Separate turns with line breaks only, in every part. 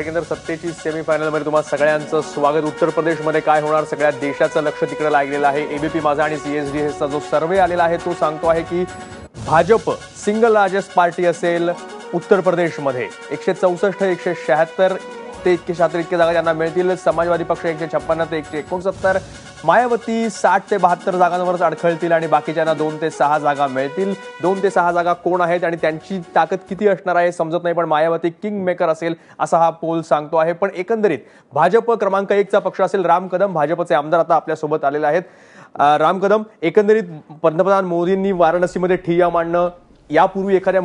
एकंदर सत्तेची सेमीफायनलमध्ये तुम्हाला सगळ्यांचं स्वागत। उत्तर प्रदेशमध्ये काय होणार, सगळ्या देशाचं लक्ष तिकडे लागलेलं आहे। एबीपी माझा आणि सीएसडीएसचा जो सर्वे आलेला आहे तो सांगतो आहे की भाजप सिंगल लार्जेस्ट पार्टी असेल उत्तर प्रदेशमध्ये। 164 176 ते 176 इतके जागा त्यांना मिळतील। समाजवादी पक्ष 156 ते 169, मायावती 60 ते 72 जागांवरच अडखळतील आणि बाकीच्यांना 2 ते 6 जागा मिळतील। 2 ते 6 जागा कोण आहेत आणि त्यांची ताकद किती असणार आहे समजत नाही, पण मायावती किंग मेकर असेल असा हा पोल सांगतो आहे। पण एकंदरीत भाजप क्रमांक 1 चा पक्ष असेल। राम कदम भाजपचे आमदार आता आपल्या सोबत आलेले आहेत। राम कदम, एकंदरीत पंतप्रधान मोदींनी वाराणसीमध्ये ठिय्या मांडणं, यापूर्वी एखाद्या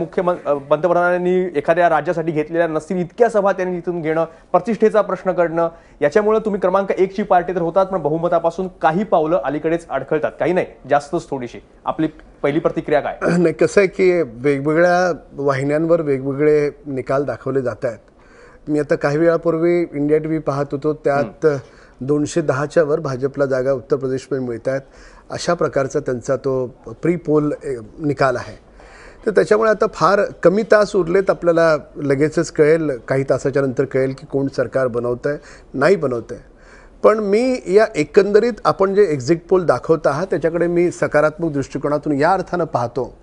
पंतप्रधानांनी एखाद्या राज्यासाठी घेतलेल्या नसतील इतक्या सभा त्यांनी तिथून घेणं, प्रतिष्ठेचा प्रश्न करणं, याच्यामुळे तुम्ही क्रमांक 1 ची पार्टी तर होतात पण बहुमतापासून काही पावलं अलीकडेच अडखळतात। काही नाही, जास्तच थोडीशी। आपली पहिली प्रतिक्रिया काय?
नाही, कसं आहे की वेगवेगळ्या वाहिन्यांवर वेगवेगळे निकाल दाखवले जात आहेत। मी आता काही वेळापूर्वी इंडिया टीव्ही पाहत होतो, त्यात 210च्या वर भाजपला जागा उत्तर प्रदेशमध्ये मिळत आहेत अशा प्रकारचा त्यांचा तो प्री पोल निकाल आहे। तर त्याच्यामुळे आता फार कमी तास उरलेत, आपल्याला लगेचच कळेल, काही तासाच्या नंतर कळेल की कोण सरकार बनवतंय नाही बनवतंय। पण मी या एकंदरीत आपण जे एक्झिट पोल दाखवत आहात त्याच्याकडे मी सकारात्मक दृष्टिकोनातून या अर्थानं पाहतो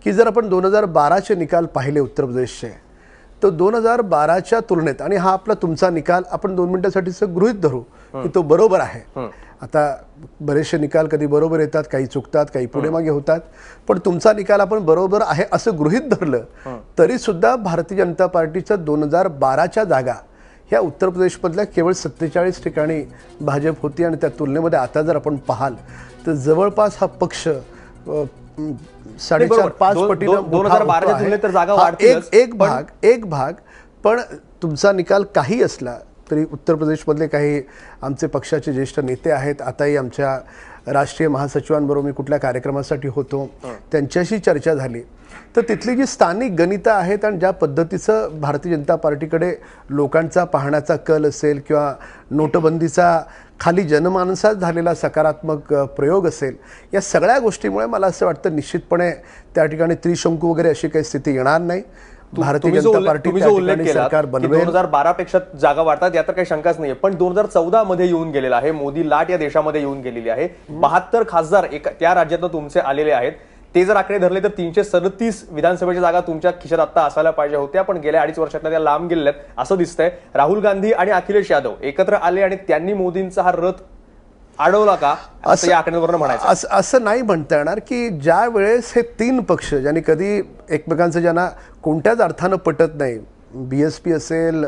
की जर आपण 2012चे निकाल पाहिले उत्तर प्रदेशचे, तर 2012च्या तुलनेत, आणि हा आपला तुमचा निकाल आपण 2 मिनिटांसाठी गृहीत धरू की तो बरोबर आहे। आता बरेचसे निकाल कधी बरोबर येतात, काही चुकतात, काही पुढे मागे होतात, पण तुमचा निकाल आपण बरोबर आहे असं गृहीत धरलं तरी सुद्धा भारतीय जनता पार्टीच्या 2012च्या जागा ह्या उत्तर प्रदेशमधल्या केवळ 47 ठिकाणी भाजप होती, आणि त्या तुलनेमध्ये आता जर आपण पाहाल तर जवळपास हा पक्ष 4.5-5 पटीनं
2012च्या तुलनेत तर जागा वाढतील।
एक भाग पण तुमचा निकाल काही असला तरी उत्तर प्रदेशमधले काही आमचे पक्षाचे ज्येष्ठ नेते आहेत, आताही आमच्या राष्ट्रीय महासचिवांबरोबर मी कुठल्या कार्यक्रमासाठी होतो त्यांच्याशी चर्चा झाली, तर तिथली जी स्थानिक गणितं आहेत आणि ज्या पद्धतीचं भारतीय जनता पार्टीकडे लोकांचा पाहण्याचा कल असेल किंवा नोटबंदीचा खाली जनमानसात झालेला सकारात्मक प्रयोग असेल, या सगळ्या गोष्टीमुळे मला असं वाटतं निश्चितपणे त्या ठिकाणी त्रिशंकू वगैरे अशी काही स्थिती येणार नाही। भारतीय जनता पार्टी सरकार बनवेल।
2012 पेक्षा जागा वाढतात यात काही शंकाच नाहीये, पण 2014 मध्ये येऊन गेलेला आहे, मोदी लाट या देशामध्ये येऊन गेलेली आहे। 72 खासदार त्या राज्यातून तुमचे आलेले आहेत। ते जर आकडे धरले तर 337 विधानसभेच्या जागा तुमच्या खिशात आता असायला पाहिजे होत्या, पण गेल्या 2.5 वर्षात त्या लांब गेलेल्या असं दिसतंय। राहुल गांधी आणि अखिलेश यादव एकत्र आले आणि त्यांनी मोदींचा हा रथ अडवला का असं या आकड्यांवरून म्हणायचं?
असं नाही म्हणता येणार की ज्या वेळेस हे 3 पक्ष ज्यांनी कधी एकमेकांचं ज्यांना कोणत्याच अर्थानं पटत नाही, बीएसपी असेल,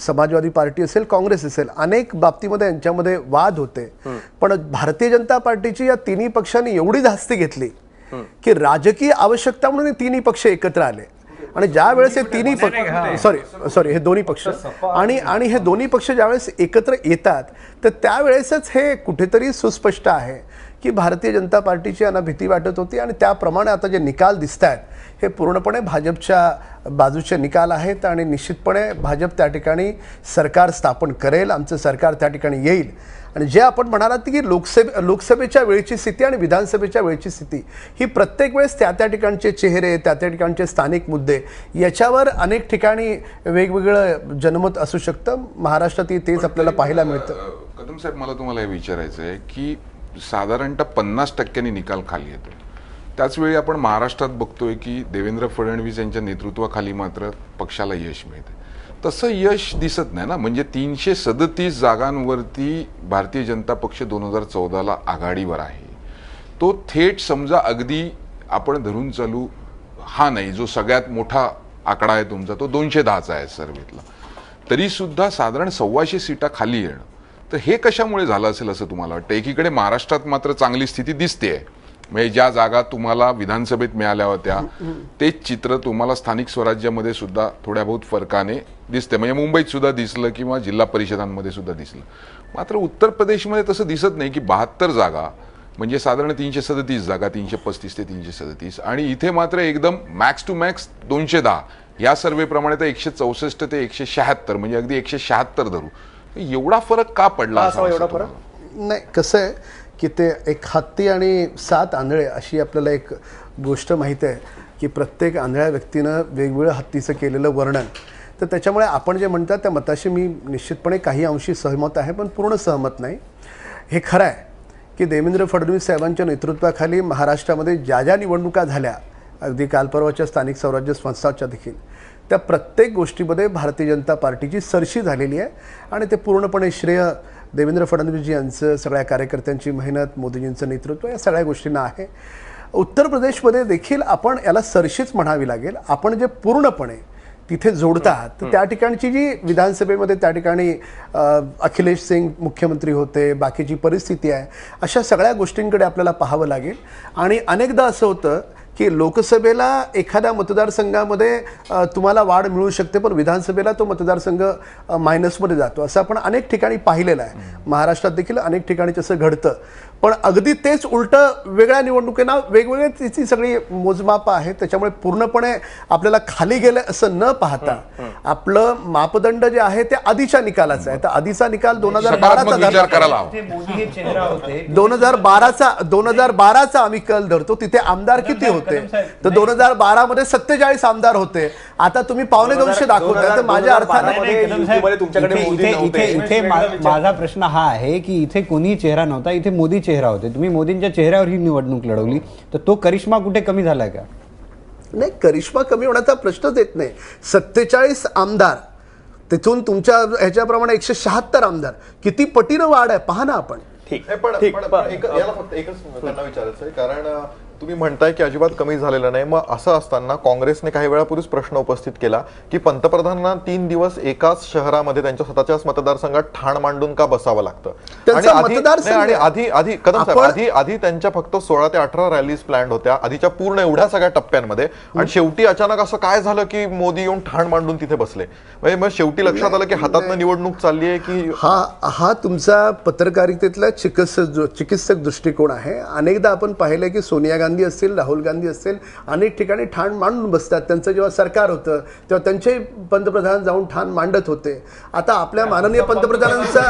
समाजवादी पार्टी असेल, काँग्रेस असेल, अनेक बाबतीमध्ये यांच्यामध्ये वाद होते, पण भारतीय जनता पार्टीची या तिन्ही पक्षांनी एवढी धास्ती घेतली की राजकीय आवश्यकता म्हणून तिन्ही पक्ष एकत्र आले। आणि ज्या वेळेस हे तिन्ही पक्ष सॉरी हे दोन्ही पक्ष आणि हे दोन्ही पक्ष ज्यावेळेस एकत्र येतात तर त्यावेळेसच हे कुठेतरी सुस्पष्ट आहे की भारतीय जनता पार्टीची यांना भीती वाटत होती, आणि त्याप्रमाणे आता जे निकाल दिसत आहेत हे पूर्णपणे भाजपच्या बाजूचे निकाल आहेत, आणि निश्चितपणे भाजप त्या ठिकाणी सरकार स्थापन करेल, आमचं सरकार त्या ठिकाणी येईल। आणि जे आपण म्हणालात की लोकसभेच्या वेळची स्थिती आणि विधानसभेच्या वेळची स्थिती ही प्रत्येक वेळेस त्या ठिकाणचे चेहरे, त्या ठिकाणचे स्थानिक मुद्दे याच्यावर अनेक ठिकाणी वेगवेगळं जनमत असू शकतं। महाराष्ट्रातही तेच आपल्याला पाहायला मिळतं।
कदम साहेब, मला तुम्हाला हे विचारायचं आहे की साधारणतः 50% निकाल खाली येतो, त्याचवेळी आपण महाराष्ट्रात बघतोय की देवेंद्र फडणवीस यांच्या नेतृत्वाखाली मात्र पक्षाला यश मिळते, तसं यश दिसत नाही ना। म्हणजे 337 जागांवरती भारतीय जनता पक्ष 2014ला आघाडीवर आहे, तो थेट समजा अगदी आपण धरून चालू हा नाही जो सगळ्यात मोठा आकडा आहे तुमचा, तो 210चा आहे सर्वेतला, तरी सुद्धा साधारण 125 सीटा खाली येणं, तर हे कशामुळे झालं असेल असं तुम्हाला वाटतं? एकीकडे महाराष्ट्रात मात्र चांगली स्थिती दिसते, म्हणजे ज्या जागा तुम्हाला विधानसभेत मिळाल्या होत्या तेच चित्र तुम्हाला स्थानिक स्वराज्यामध्ये सुद्धा थोड्या बहुत फरकाने दिसते, म्हणजे मुंबईत सुद्धा दिसलं किंवा जिल्हा परिषदांमध्ये सुद्धा दिसलं। मात्र उत्तर प्रदेशमध्ये तसं दिसत नाही की 72 जागा म्हणजे साधारण 337 जागा, 335 ते 337, आणि इथे मात्र एकदम मॅक्स टू मॅक्स 210, या सर्वेप्रमाणे तर 164 ते 176, म्हणजे अगदी 176 धरू। एवढा फरक का पडला असा?
एवढा फरक
नाही, कसं आहे की ते एक हत्ती आणि 7 आंधळे अशी आपल्याला एक गोष्ट माहीत आहे की प्रत्येक आंधळ्या व्यक्तीनं वेगवेगळं हत्तीचं केलेलं वर्णन तर त्याच्यामुळे आपण जे म्हणतात त्या मताशी मी निश्चितपणे काही अंशी सहमत आहे, पण पूर्ण सहमत नाही. हे खरं आहे की देवेंद्र फडणवीस साहेबांच्या नेतृत्वाखाली महाराष्ट्रामध्ये ज्या ज्या निवडणुका झाल्या, अगदी कालपरवाच्या स्थानिक स्वराज्य संस्थांच्या देखील, त्या प्रत्येक गोष्टीमध्ये भारतीय जनता पार्टीची सरशी झालेली आहे आणि ते पूर्णपणे श्रेय देवेंद्र फडणवीसजी यांचं, सगळ्या कार्यकर्त्यांची मेहनत, मोदीजींचं नेतृत्व, या सगळ्या गोष्टींना आहे. उत्तर प्रदेशमध्ये देखील आपण याला सरशीच म्हणावी लागेल. आपण जे पूर्णपणे तिथे जोडतात, तर त्या ठिकाणची जी विधानसभेमध्ये त्या ठिकाणी अखिलेश सिंग मुख्यमंत्री होते, बाकीची परिस्थिती आहे, अशा सगळ्या गोष्टींकडे आपल्याला पाहावं लागेल. आणि अनेकदा असं होतं की लोकसभेला एखाद्या मतदारसंघामध्ये तुम्हाला वाढ मिळू शकते, पण विधानसभेला तो मतदारसंघ मायनसमध्ये जातो, असं आपण अनेक ठिकाणी पाहिलेलं आहे. महाराष्ट्रात देखील अनेक ठिकाणी तसं घडतं. पण अगदी तेच उलटं वेगळ्या निवडणुकींना वेगवेगळे तिची सगळी मोजमाप आहे. त्याच्यामुळे पूर्णपणे आपल्याला खाली गेलं असं न पाहता आपलं मापदंड जे आहे ते आधीच्या निकालाचं आहे. तर आधीचा निकाल 2012चा आम्ही कल धरतो. तिथे आमदार किती होते, तर 2012 47 आमदार होते. आता तुम्ही 1.25 दाखवताय, तर माझ्या अर्थाने
इथे माझा प्रश्न हा आहे की इथे कोणी चेहरा नव्हता, इथे मोदी चेहरा होते. तुम्ही मोदींच्या चेहऱ्यावर ही निवडणूक लढवली, तर तो करिश्मा कुठे कमी झालाय का?
नाही, करिश्मा कमी होण्याचा प्रश्नच येत नाही. 47 आमदार, तिथून तुमच्या ह्याच्याप्रमाणे 176 आमदार, किती पटीनं वाढ आहे पहा ना आपण.
याला फक्त एकच त्यांना विचारायचं आहे, कारण तुम्ही म्हणताय की अजिबात कमी झालेलं नाही. मग असं असताना काँग्रेसने काही वेळापूर्वीच प्रश्न उपस्थित केला की पंतप्रधानांना 3 दिवस एकाच शहरामध्ये त्यांच्या स्वतःच्याच मतदारसंघात ठाण मांडून का बसावं लागतं? आणि आधी कदम साहेब, आधी त्यांच्या फक्त 16 ते 18 रॅलीज प्लॅन होत्या आधीच्या पूर्ण एवढ्या सगळ्या टप्प्यांमध्ये, आणि शेवटी अचानक असं काय झालं की मोदी येऊन ठाण मांडून तिथे बसले? म्हणजे मग शेवटी लक्षात आलं की हातातनं निवडणूक चालली आहे की
हा तुमचा पत्रकारितेतला चिकित्सक दृष्टिकोन आहे. अनेकदा आपण पाहिलं की सोनिया गांधी असतील, राहुल गांधी असतील, अनेक ठिकाणी ठाण मांडून बसतात. त्यांचं जेव्हा सरकार होतं तेव्हा त्यांचे पंतप्रधान जाऊन ठाण मांडत होते. आता आपल्या माननीय पंतप्रधानांचा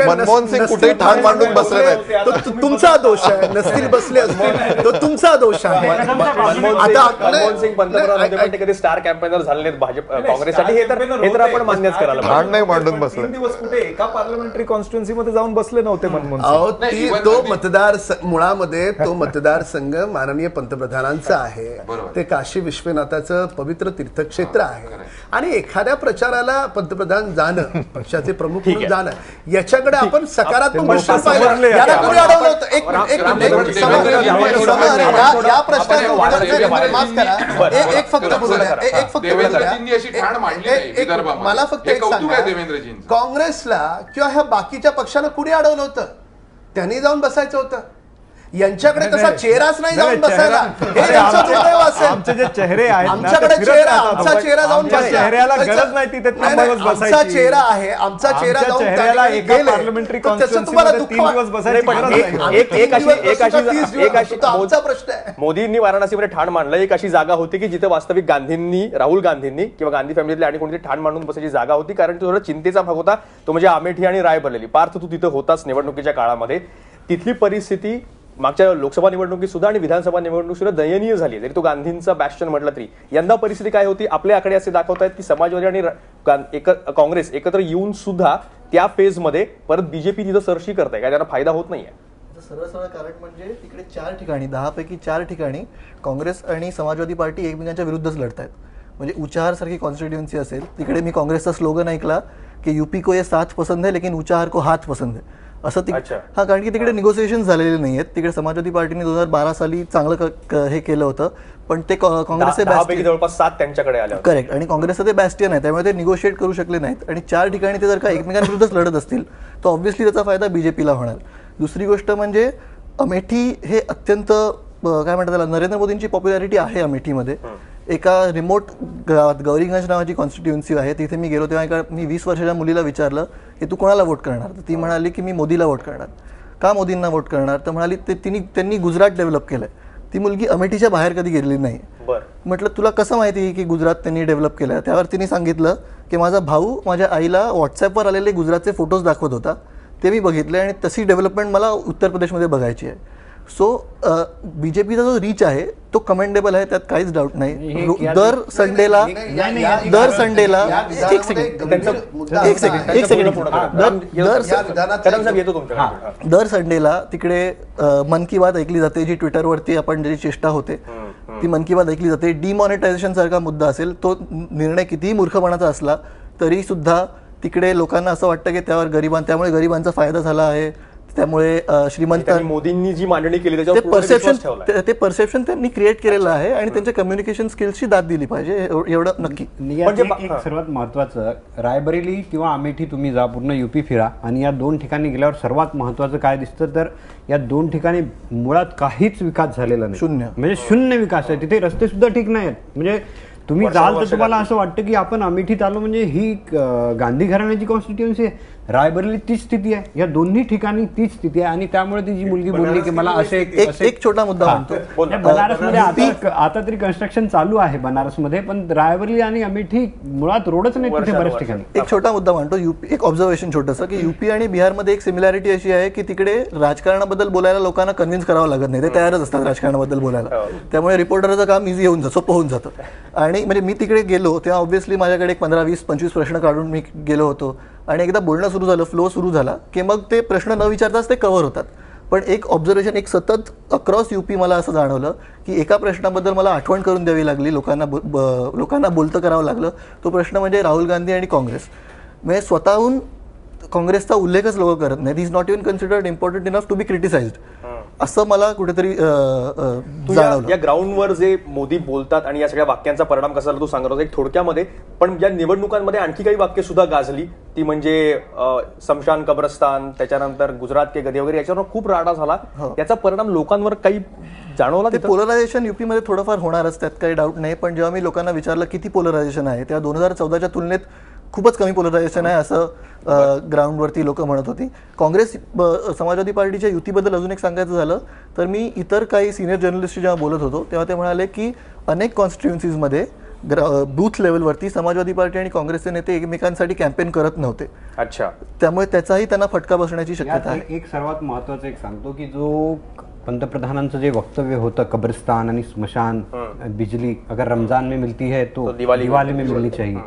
मनमोहन सिंग कुठेही ठाण मांडून बसले नाहीत.
तुमचा दोष आहे. नसतील बसले असतील तो तुमचा दोष आहे.
आता मनमोहन सिंग पंतप्रधान होते, पण ते कधी स्टार कॅम्पेनर झाले नाहीत भाजप काँग्रेससाठी, हे तर आपण मान्यच करायला
ठाण नाही मांडून बसले.
3 दिवस कुठे एका पार्लमेंटरी कॉन्स्टिट्युन्सीमध्ये जाऊन बसले नव्हते मनमोहन सिंग.
तो मतदार मुळामध्ये तो मतदारसंघ माननीय पंतप्रधानांचा आहे. ते काशी विश्वनाथाचं पवित्र तीर्थक्षेत्र आहे. आणि एखाद्या प्रचाराला पंतप्रधान जाणं, पक्षाचे प्रमुख म्हणून जाणं, याच्याकडे आपण सकारात्मक दृष्टीने पाहिलं. याला कोणी अडवलं होतं? या प्रश्नाचं एक फक्त बोलू द्या, एक फक्त बोलू द्या. मला फक्त एक सांगा, काँग्रेसला किंवा ह्या बाकीच्या पक्षाला कुणी अडवलं होतं? त्यांनी जाऊन बसायचं होतं. यांच्याकडे कसा चेहराच नाही जाऊन बसायला, हे यांचं दुर्दैव असेल.
आमचे जे चेहरे आहेत,
आमच्याकडे आमचा चेहरा जाऊन
चेहऱ्याला गरज नाही तिथे थांबावंच बसायची.
आमचा चेहरा आहे, आमचा चेहरा जाऊन
चेहऱ्याला एका पार्लमेंटरी कॉन्स्टिट्युन्सीमध्ये 3 दिवस बसायची गरज नाही.
आमचा प्रश्न आहे.
मोदींनी वाराणसीमध्ये ठाण मांडलं. एक अशी जागा होती की जिथे वास्तविक राहुल गांधींनी किंवा गांधी फॅमिलीतले आणि कोणती ठाण मांडून बसायची जागा होती, कारण तो थोडा चिंतेचा भाग होता. तो म्हणजे अमेठी आणि रायबरेली. पार्थ, तू तिथं होताच निवडणुकीच्या काळामध्ये. तिथली परिस्थिती मागच्या लोकसभा निवडणुकीत सुद्धा आणि विधानसभा निवडणूक सुद्धा दयनीय झाली. जरी तो गांधींचा बॅस्टन म्हटलं तरी यंदा परिस्थिती काय होती? आपले आकडे असे दाखवतायत की समाजवादी आणि काँग्रेस एकत्र येऊन सुद्धा त्या फेजमध्ये परत बीजेपी तिथं सरशी करताय, काय त्यांना फायदा होत नाहीये.
सरळ सरळ कारण म्हणजे तिकडे 4 ठिकाणी 10 पैकी 4 ठिकाणी काँग्रेस आणि समाजवादी पार्टी एकमेकांच्या विरुद्धच लढत आहेत. म्हणजे उचाहार सारखी कॉन्स्टिट्युएन्सी असेल, तिकडे मी काँग्रेसचा स्लोगन ऐकला की यूपी को ये साथ पसंद है लेकिन उचाहार को हाथ पसंद है, असं हा, कारण की तिकडे निगोसिएशन झालेले नाही आहेत. तिकडे समाजवादी पार्टीने 2012 साली चांगलं हे केलं होतं, पण ते काँग्रेसचे
जवळपास 7 त्यांच्याकडे आले.
करेक्ट. आणि काँग्रेसचं ते बॅस्टियन आहे, त्यामुळे ते निगोशिएट करू शकले नाहीत. आणि 4 ठिकाणी ते जर का एकमेकांविरुद्धच लढत असतील तर ऑब्व्हियसली त्याचा फायदा बीजेपीला होणार. दुसरी गोष्ट म्हणजे अमेठी हे अत्यंत काय म्हणतात त्याला, नरेंद्र मोदींची पॉप्युलॅरिटी आहे अमेठीमध्ये. एका रिमोट गावात गौरीगंज नावाची कॉन्स्टिट्युएन्सी आहे, तिथे मी गेलो तेव्हा मी 20 वर्षाच्या मुलीला विचारलं की तू कोणाला वोट करणार, तर ती म्हणाली की मी मोदीला वोट करणार. का मोदींना वोट करणार, तर म्हणाली त्यांनी गुजरात डेव्हलप केलंय. ती मुलगी अमेठीच्या बाहेर कधी गेलेली नाही. म्हटलं तुला कसं माहिती की गुजरात त्यांनी डेव्हलप केलंय? त्यावर तिने सांगितलं की माझा भाऊ माझ्या आईला व्हॉट्सअपवर आलेले गुजरातचे फोटोज दाखवत होता, ते मी बघितले आणि तशी डेव्हलपमेंट मला उत्तर प्रदेशमध्ये बघायची आहे. सो बीजेपीचा जो रीच आहे तो कमेंडेबल आहे, त्यात काहीच डाऊट नाही. दर संडेला एक सेकंड दर संडेला तिकडे मन की बात ऐकली जाते, जी ट्विटरवरती आपण ज्याची चेष्टा होते ती मन की बात ऐकली जाते. डिमॉनिटायझेशन सारखा मुद्दा असेल, तो निर्णय कितीही मूर्खपणाचा असला तरी सुद्धा तिकडे लोकांना असं वाटतं की त्यामुळे गरिबांचा फायदा झाला आहे, त्यामुळे श्रीमंत
मोदींनी जी मांडणी केली त्याच्यावर
ते परसेप्शन त्यांनी क्रिएट केलेलं आहे आणि त्यांच्या कम्युनिकेशन स्किल्सची दाद दिली पाहिजे, एवढं नक्की.
म्हणजे एक सर्वात महत्वाचं, रायबरेली किंवा अमेठी तुम्ही जा, पूर्ण युपी फिरा आणि या 2 ठिकाणी गेल्यावर सर्वात महत्वाचं काय दिसतं तर या 2 ठिकाणी मुळात काहीच विकास झालेला नाही. म्हणजे शून्य विकास आहे. तिथे रस्ते सुद्धा ठीक नाही आहेत. म्हणजे तुम्ही जाल तर तुम्हाला असं वाटतं की आपण अमेठीत आलो, म्हणजे ही गांधी घराण्याची कॉन्स्टिट्युएन्सी आहे. रायबरेली तीच स्थिती आहे, या दोन्ही ठिकाणी तीच स्थिती आहे. आणि त्यामुळे ती जी मुलगी बोलली की मला असे
एक छोटा मुद्दा म्हणतो,
बनारसमध्ये आता तरी कन्स्ट्रक्शन चालू आहे बनारसमध्ये, पण रायबरेली आणि अमेठी मुळात रोडच नाही तिथे बऱ्याच ठिकाणी.
एक छोटा मुद्दा म्हणतो, एक ऑब्झर्वेशन छोटंसं, की युपी आणि बिहारमध्ये एक सिमिलॅरिटी अशी आहे की तिकडे राजकारणाबद्दल बोलायला लोकांना कन्व्हिन्स करावं लागत नाही, ते तयारच असतात राजकारणाबद्दल बोलायला. त्यामुळे रिपोर्टरचं काम इझी होऊन जातं, सोपं होऊन जातं. आणि म्हणजे मी तिकडे गेलो तेव्हा ऑब्व्हियसली माझ्याकडे 15, 20, 25 प्रश्न काढून मी गेलो होतो आणि एकदा बोलणं सुरू झालं, फ्लो सुरू झाला की मग ते प्रश्न न विचारताच ते कव्हर होतात. पण एक ऑब्झर्वेशन, एक सतत अक्रॉस युपी मला असं जाणवलं की एका प्रश्नाबद्दल मला आठवण करून द्यावी लागली, लोकांना बोलतं करावं लागलं. तो प्रश्न म्हणजे राहुल गांधी आणि काँग्रेस. म्हणजे स्वतःहून काँग्रेसचा उल्लेखच लोक करत नाहीत. He is not even considered important enough to be criticised, असं मला कुठेतरी जाणवलं.
या ग्राउंडवर जे मोदी बोलतात आणि या सगळ्या वाक्यांचा परिणाम कसा झाला तू सांगत होता एक थोडक्यामध्ये. पण या निवडणुकांमध्ये आणखी काही वाक्य सुद्धा गाजली, ती म्हणजे समशान कब्रस्तान, त्याच्यानंतर गुजरात के गदे वगैरे, याच्यावर खूप राडा झाला. याचा परिणाम लोकांवर काही जाणवला?
ते पोलरायझेशन युपीमध्ये थोडंफार होणारच, त्यात काही डाऊट नाही. पण जेव्हा मी लोकांना विचारलं किती पोलरायझेशन आहे, तेव्हा 2014च्या तुलनेत खूपच कमी पोलरायझेशन आहे असं ग्राउंडवरती लोक म्हणत होती. काँग्रेस समाजवादी पार्टीच्या युतीबद्दल अजून एक सांगायचं झालं तर मी इतर काही सिनियर जर्नलिस्टशी जेव्हा बोलत होतो तेव्हा ते म्हणाले की अनेक कॉन्स्टिट्युएन्सीजमध्ये बूथ लेवलवरती समाजवादी पार्टी आणि काँग्रेसचे नेते एकमेकांसाठी कॅम्पेन करत नव्हते.
अच्छा.
त्यामुळे त्याचाही त्यांना फटका बसण्याची शक्यता आहे.
एक सर्वात महत्वाचं एक सांगतो की जो पंतप्रधानांचं जे वक्तव्य होतं कब्रिस्तान आणि स्मशान, बिजली अगर रमजान में मिलती है तो दिवाली में मिलनी चाहिए,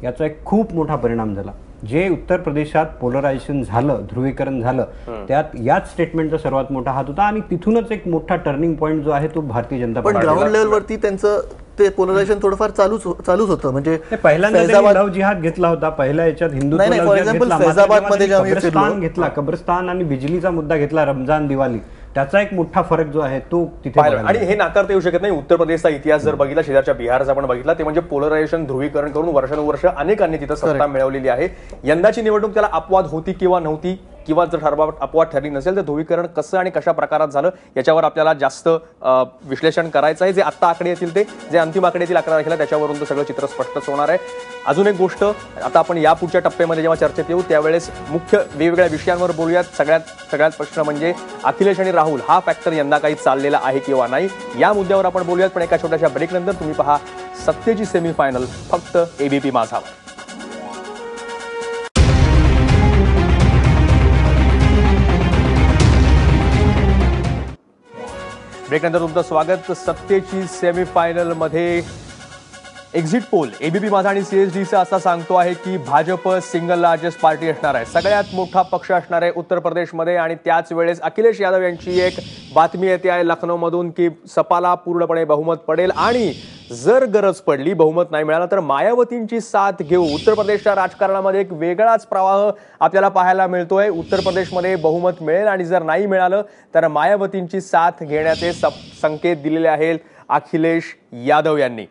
याचा एक खूप मोठा परिणाम झाला. जे उत्तर प्रदेशात पोलरायझेशन झालं, ध्रुवीकरण झालं, त्यात याच स्टेटमेंटचा सर्वात मोठा हात होता आणि तिथूनच एक मोठा टर्निंग पॉईंट जो आहे तो भारतीय जनता
पार्टी. पण ग्राउंड लेवलवरती त्यांचं ते पोलरायझेशन थोडंफार चालूच होतं. म्हणजे
पहिल्यांदा लव जिहाद घेतला होता, पहिल्या याच्यात हिंदुत्व घेतला, कब्रस्तान आणि बिजलीचा मुद्दा घेतला, रमजान दिवाळी, त्याचा एक मोठा फरक जो आहे तो तिथे.
आणि हे नाकारता येऊ शकत नाही. उत्तर प्रदेशचा इतिहास जर बघितला, शेजारच्या बिहारचा पण बघितला, ते म्हणजे पोलरायझेशन, ध्रुवीकरण करून वर्षानुवर्ष अनेकांनी तिथं सत्ता मिळवलेली आहे. यंदाची निवडणूक त्याला अपवाद होती किंवा नव्हती, किंवा जर अपवाद ठरली नसेल तर ध्रुवीकरण कसं आणि कशा प्रकारात झालं याच्यावर आपल्याला जास्त विश्लेषण करायचं आहे. जे आत्ता आकडे येतील, ते जे अंतिम आकडे येतील 11 तारखेला, त्याच्यावरून तर सगळं चित्र स्पष्टच होणार आहे. अजून एक गोष्ट, आता आपण या पुढच्या टप्प्यामध्ये जेव्हा चर्चेत येऊ त्यावेळेस मुख्य वेगवेगळ्या विषयांवर बोलूयात. सगळ्यात प्रश्न म्हणजे अखिलेश आणि राहुल हा फॅक्टर यंदा काही चाललेला आहे किंवा नाही, या मुद्द्यावर आपण बोलूयात. पण एका छोट्याशा ब्रेकनंतर तुम्ही पहा सत्तेची सेमीफायनल फक्त एबीपी माझावर. ब्रेकनंतर तुमचं स्वागत. सत्तेची सेमीफायनल मध्ये एक्झिट पोल एबीपी माझा आणि सीएसडीचा असा सांगतो आहे की भाजप सिंगल लार्जेस्ट पार्टी असणार आहे, सगळ्यात मोठा पक्ष असणार आहे उत्तर प्रदेशमध्ये. आणि त्याच वेळेस अखिलेश यादव यांची एक बातमी येते आहे लखनौमधून की सपाला पूर्णपणे बहुमत पडेल आणि जर गरज पडली, बहुमत नाही मिळालं तर मायावतींची साथ घेऊ. उत्तर प्रदेशच्या राजकारणामध्ये एक वेगळाच प्रवाह आपल्याला पाहायला मिळतोय. उत्तर प्रदेशमध्ये बहुमत मिळेल आणि जर नाही मिळालं तर मायावतींची साथ घेण्याचे संकेत दिलेले आहेत अखिलेश यादव यांनी.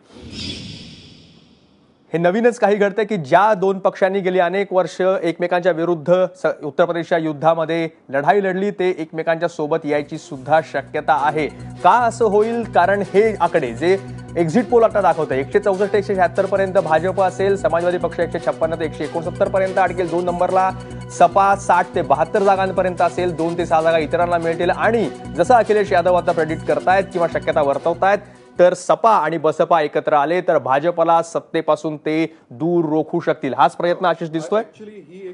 हे नवीनच काही घडतंय की ज्या दोन पक्षांनी गेली अनेक वर्ष एकमेकांच्या विरुद्ध उत्तर प्रदेशच्या युद्धामध्ये लढाई लढली, ते एकमेकांच्या सोबत यायची सुद्धा शक्यता आहे. का असं होईल? कारण हे आकडे जे एक्झिट पोल आता दाखवतंय 164 ते 176 पर्यंत भाजप असेल, समाजवादी पक्ष 156 ते 169 पर्यंत अडकेल, 2 नंबरला सपा 60 ते 72 जागांपर्यंत असेल, 2 ते 6 जागा इतरांना मिळतील. आणि जसं अखिलेश यादव आता प्रेडिक्ट करतायत किंवा शक्यता वर्तवतायत तर सपा आणि बसपा एकत्र आले तर भाजपला सत्तेपासून ते दूर रोखू शकतील. हाच प्रयत्न आशिष दिसतोय,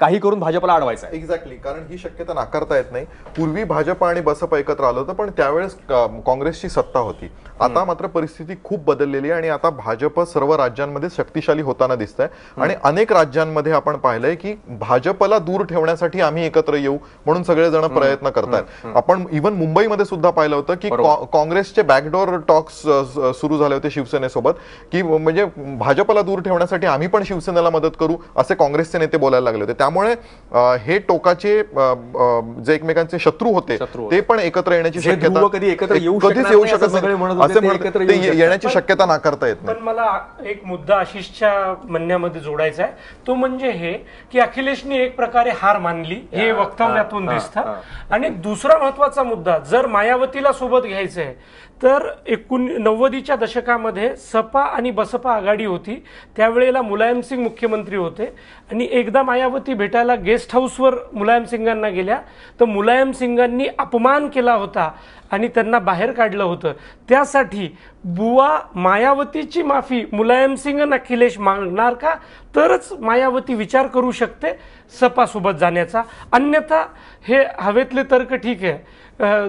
काही करून भाजपला अडवायचा आहे.
एक्झॅक्टली, कारण ही शक्यता नाकारता येत नाही. पूर्वी भाजप आणि बसपा एकत्र आलं होतं, पण त्यावेळेस काँग्रेसची सत्ता होती. आता मात्र परिस्थिती खूप बदललेली आहे आणि आता भाजप सर्व राज्यांमध्ये शक्तिशाली होताना दिसत आहे आणि अनेक राज्यांमध्ये आपण पाहिलंय की भाजपला दूर ठेवण्यासाठी आम्ही एकत्र येऊ म्हणून सगळेजण प्रयत्न करतायत. आपण इव्हन मुंबईमध्ये सुद्धा पाहिलं होतं की काँग्रेसचे बॅकडोर टॉक्स सुरू झाले होते शिवसेनेसोबत, की म्हणजे भाजपला दूर ठेवण्यासाठी आम्ही पण शिवसेनेला मदत करू असे काँग्रेसचे नेते बोलायला लागले होते. त्यामुळे हे टोकाचे जे एकमेकांचे शत्रू होते ते पण एकत्र येण्याची शक्यता कधीच येऊ शकत नाही असं येण्याची शक्यता नाकारता येत नाही.
पण मला एक मुद्दा आशिषच्या म्हणण्यामध्ये जोडायचा आहे, तो म्हणजे हे की अखिलेशने एक प्रकारे हार मानली हे वक्तव्यातून दिसतं. आणि दुसरा महत्वाचा मुद्दा, जर मायावतीला सोबत घ्यायचंय तर 90च्या दशकामध्ये सपा आणि बसपा आघाडी होती. त्यावेळेला मुलायम सिंग मुख्यमंत्री होते आणि एकदा मायावती भेटायला गेस्ट हाऊसवर मुलायम सिंगांना गेल्या तर मुलायम सिंगांनी अपमान केला होता आणि त्यांना बाहेर काढलं होतं. त्यासाठी बुवा मायावतीची माफी मुलायम सिंग आणि अखिलेश मागणार का, तरच मायावती विचार करू शकते सपासोबत जाण्याचा. अन्यथा हे हवेतले तर्क ठीक है,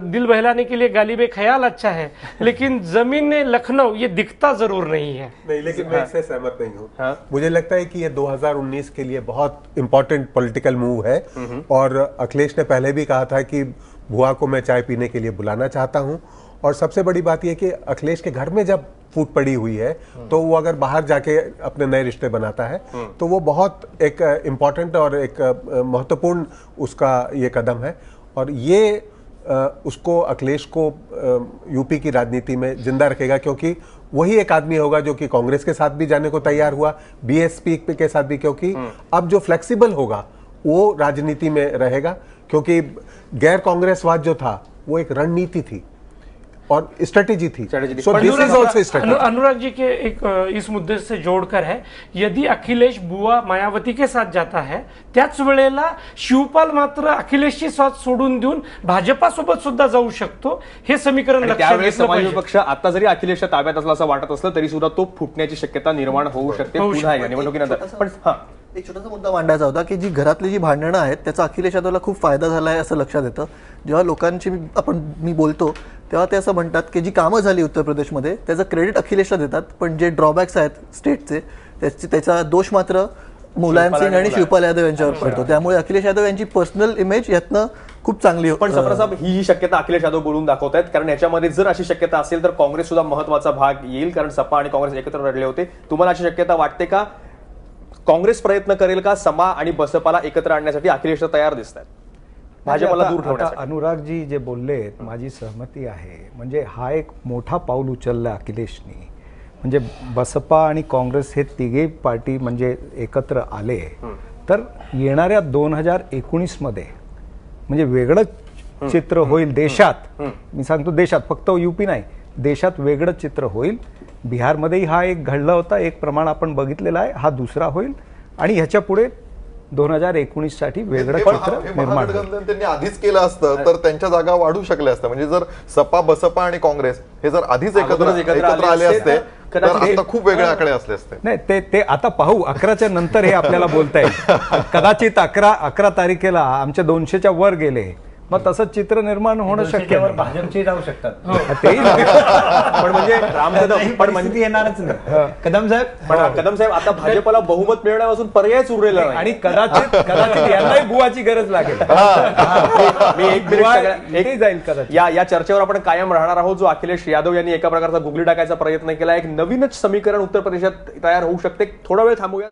दिल बहलाने के लिए गालिबे ख्याल अच्छा है, लेकिन जमीन लखनऊ ये दिखता जरूर नहीं है.
नहीं, लेकिन मैं इससे सहमत नहीं हूँ. मुझे लगता है कि ये 2019 के लिए बहुत इंपॉर्टेंट पॉलिटिकल मूव है और अखिलेश ने पहले भी कहा था कि बुआ को मैं चाय पीने के लिए बुलाना चाहता हूँ. और सबसे बड़ी बात यह कि अखिलेश के घर में जब फूट पड़ी हुई है तो वो अगर बाहर जाके अपने नए रिश्ते बनाता है तो वो बहुत एक इम्पॉर्टेंट और एक महत्वपूर्ण उसका ये कदम है. और ये उसको अखिलेश को यूपी की राजनीति में जिंदा रखेगा, क्योंकि वही एक आदमी होगा जो कि कांग्रेस के साथ भी जाने को तैयार हुआ, बीएसपी के साथ भी, क्योंकि अब जो फ्लेक्सिबल होगा वो राजनीति में रहेगा. क्योंकि गैर कांग्रेसवाद जो था वो एक रणनीति थी और स्ट्रेटेजी थी. So this is also strategy.
Anurag ji के एक इस मुद्दे से जोड़कर है, यदि अखिलेश बुवा मायावती के साथ जाता है त्याच वेळेला शिवपाल मात्र अखिलेशची साथ सोडून देऊन भाजपासोबत सुद्धा जाऊ शकतो. हे समीकरण लक्षात घेतलं
समाजवादी पक्ष आता जरी अखिलेशच्या ताब्यात असला असं वाटत असलं तरी सुद्धा तो फुटण्याची शक्यता निर्माण होऊ शकते पुन्हा एकदा निवडणुकीनंतर. पण
एक छोटासा मुद्दा मांडायचा होता की जी घरातली जी भांडणं आहेत त्याचा अखिलेश यादवला खूप फायदा झाला आहे असं लक्षात येतं. जेव्हा लोकांची मी बोलतो तेव्हा ते असं म्हणतात की जी कामं झाली उत्तर प्रदेशमध्ये त्याचं क्रेडिट अखिलेशला देतात, पण जे ड्रॉबॅक्स आहेत स्टेटचे त्याचा दोष मात्र मुलायम सिंग आणि शिवपाल यादव यांच्यावर पडतो. त्यामुळे अखिलेश यादव यांची पर्सनल इमेज यातनं खूप चांगली.
पण सप्रासाहेब, ही जी शक्यता अखिलेश यादव बोलून दाखवत आहेत, कारण याच्यामध्ये जर अशी शक्यता असेल तर काँग्रेस सुद्धा महत्वाचा भाग येईल, कारण सपा आणि काँग्रेस एकत्र लढले होते. तुम्हाला अशी शक्यता वाटते का? काँग्रेस प्रयत्न करेल का समा आणि बसपाला एकत्र आणण्यासाठी? अखिलेश तयार दिसत आहेत भाजपला दूर ठेवण्यासाठी.
अनुराग जी जे बोलले माझी सहमती आहे. म्हणजे हा एक मोठा पाऊल उचलला अखिलेशनी. म्हणजे बसपा आणि काँग्रेस हे तिघे पार्टी म्हणजे एकत्र आले तर येणाऱ्या 2019 मध्ये म्हणजे वेगळं चित्र होईल देशात. मी सांगतो देशात, फक्त यूपी नाही, देशात वेगळं चित्र होईल. बिहारमध्येही हा एक घडला होता, एक प्रमाण आपण बघितलेला आहे. हा दुसरा होईल आणि ह्याच्या पुढे 2019 साठी वेगळं चित्र निर्माण होईल.
त्यांनी आधीच केलं असतं तर त्यांच्या जागा वाढू शकल्या असत्या. म्हणजे जर सपा बसपा आणि काँग्रेस हे जर आधीच एकत्र आले असते तर आता खूप वेगळे आकडे असले असते.
नाही, ते आता पाहू. 11च्या नंतर हे आपल्याला बोलता येईल. कदाचित 11 तारखेला आमच्या 200च्या वर गेले, मग तसं चित्र निर्माण होणं शक्य आहे.
भाजपचे जाऊ शकतात
पण म्हणजे रामकदम पण म्हणजे येणारच नाही. कदम साहेब आता भाजपला बहुमत मिळण्यापासून पर्यायच उरलेला नाही
आणि कदाचित यांनाही बुवाची गरज लागेल.
मी एक मिनिट जाईल कदाचित. या चर्चेवर आपण कायम राहणार आहोत. जो अखिलेश यादव यांनी एका प्रकारचा गुगली टाकायचा प्रयत्न केला, एक नवीनच समीकरण उत्तर प्रदेशात तयार होऊ शकते. थोडा वेळ थांबूया.